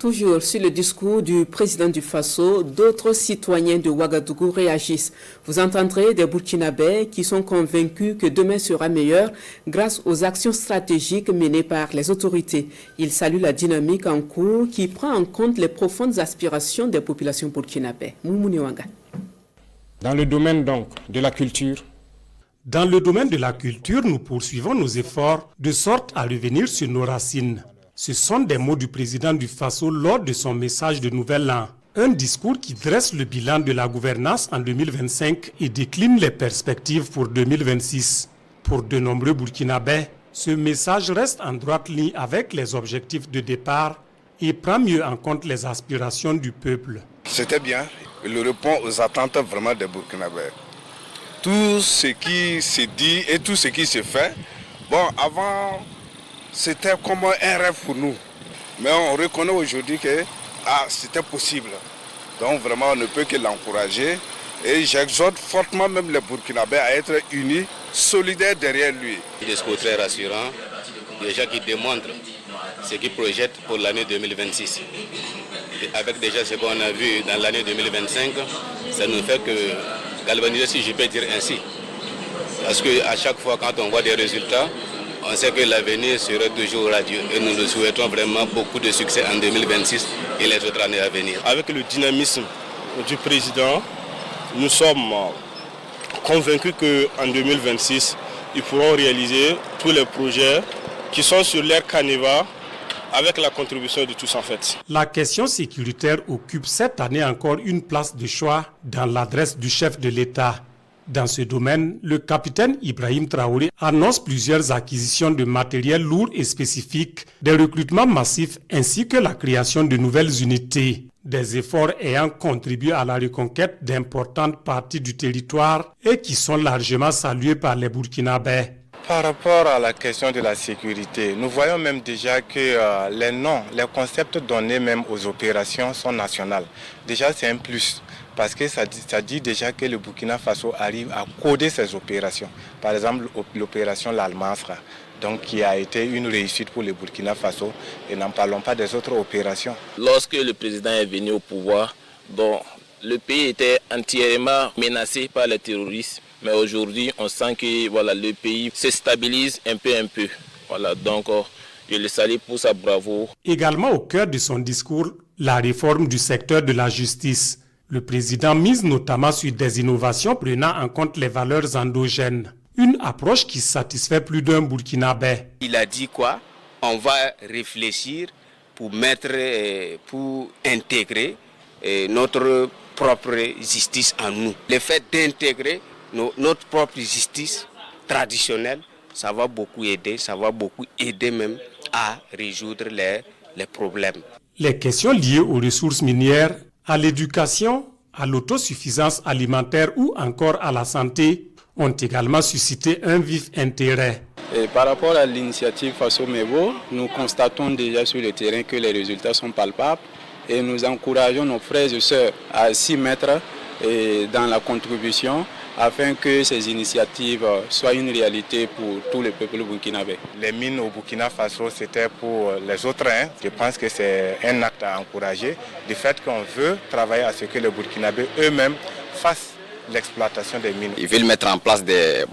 Toujours sur le discours du président du Faso, d'autres citoyens de Ouagadougou réagissent. Vous entendrez des Burkinabés qui sont convaincus que demain sera meilleur grâce aux actions stratégiques menées par les autorités. Ils saluent la dynamique en cours qui prend en compte les profondes aspirations des populations burkinabées. Moumouni Ouanga. Dans le domaine donc de la culture. Dans le domaine de la culture, nous poursuivons nos efforts de sorte à revenir sur nos racines. Ce sont des mots du président du Faso lors de son message de Nouvel An. Un discours qui dresse le bilan de la gouvernance en 2025 et décline les perspectives pour 2026. Pour de nombreux Burkinabés, ce message reste en droite ligne avec les objectifs de départ et prend mieux en compte les aspirations du peuple. C'était bien. Il répond aux attentes vraiment des Burkinabés. Tout ce qui se dit et tout ce qui se fait, avant, c'était comme un rêve pour nous. Mais on reconnaît aujourd'hui que c'était possible. Donc vraiment, on ne peut que l'encourager. Et j'exhorte fortement même les Burkinabés à être unis, solidaires derrière lui. Un discours très rassurant, déjà qui démontre ce qu'il projette pour l'année 2026. Et avec déjà ce qu'on a vu dans l'année 2025, ça nous fait que galvaniser, si je peux dire ainsi. Parce qu'à chaque fois quand on voit des résultats, on sait que l'avenir sera toujours radieux et nous le souhaitons vraiment beaucoup de succès en 2026 et les autres années à venir. Avec le dynamisme du président, nous sommes convaincus qu'en 2026, ils pourront réaliser tous les projets qui sont sur l'air canevas avec la contribution de tous en fait. La question sécuritaire occupe cette année encore une place de choix dans l'adresse du chef de l'État. Dans ce domaine, le capitaine Ibrahim Traoré annonce plusieurs acquisitions de matériel lourd et spécifique, des recrutements massifs ainsi que la création de nouvelles unités. Des efforts ayant contribué à la reconquête d'importantes parties du territoire et qui sont largement salués par les Burkinabés. Par rapport à la question de la sécurité, nous voyons même déjà que les noms, les concepts donnés même aux opérations sont nationaux. Déjà, c'est un plus. Parce que ça dit déjà que le Burkina Faso arrive à coder ses opérations. Par exemple, l'opération L'Almasra, donc qui a été une réussite pour le Burkina Faso. Et n'en parlons pas des autres opérations. Lorsque le président est venu au pouvoir, le pays était entièrement menacé par les terroristes. Mais aujourd'hui, on sent que le pays se stabilise un peu. Donc, je le salue pour sa bravoure. Également au cœur de son discours, la réforme du secteur de la justice. Le président mise notamment sur des innovations prenant en compte les valeurs endogènes. Une approche qui satisfait plus d'un Burkinabé. Il a dit quoi? On va réfléchir pour intégrer notre propre justice en nous. Le fait d'intégrer notre propre justice traditionnelle, ça va beaucoup aider même à résoudre les problèmes. Les questions liées aux ressources minières, à l'éducation, à l'autosuffisance alimentaire ou encore à la santé ont également suscité un vif intérêt. Et par rapport à l'initiative Faso-Mebo, nous constatons déjà sur le terrain que les résultats sont palpables et nous encourageons nos frères et sœurs à s'y mettre dans la contribution afin que ces initiatives soient une réalité pour tout le peuple burkinabé. Les mines au Burkina Faso, c'était pour les autres. Je pense que c'est un acte à encourager, du fait qu'on veut travailler à ce que les Burkinabés eux-mêmes fassent l'exploitation des mines. Ils veulent mettre en place des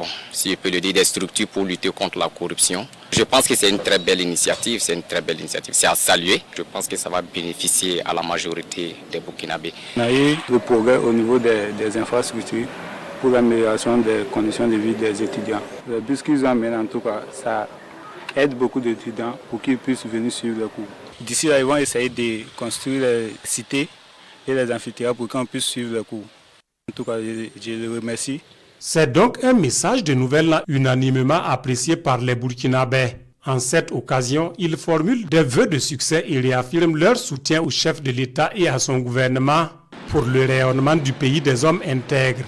structures pour lutter contre la corruption. Je pense que c'est une très belle initiative, c'est à saluer. Je pense que ça va bénéficier à la majorité des Burkinabés. On a eu le progrès au niveau des infrastructures pour l'amélioration des conditions de vie des étudiants. Le bus qu'ils amènent, en tout cas, ça aide beaucoup d'étudiants pour qu'ils puissent venir suivre les cours. D'ici là, ils vont essayer de construire les cités et les amphithéâtres pour qu'on puisse suivre les cours. En tout cas, je les remercie. C'est donc un message de Nouvel An unanimement apprécié par les Burkinabés. En cette occasion, ils formulent des vœux de succès et réaffirment leur soutien au chef de l'État et à son gouvernement pour le rayonnement du pays des hommes intègres.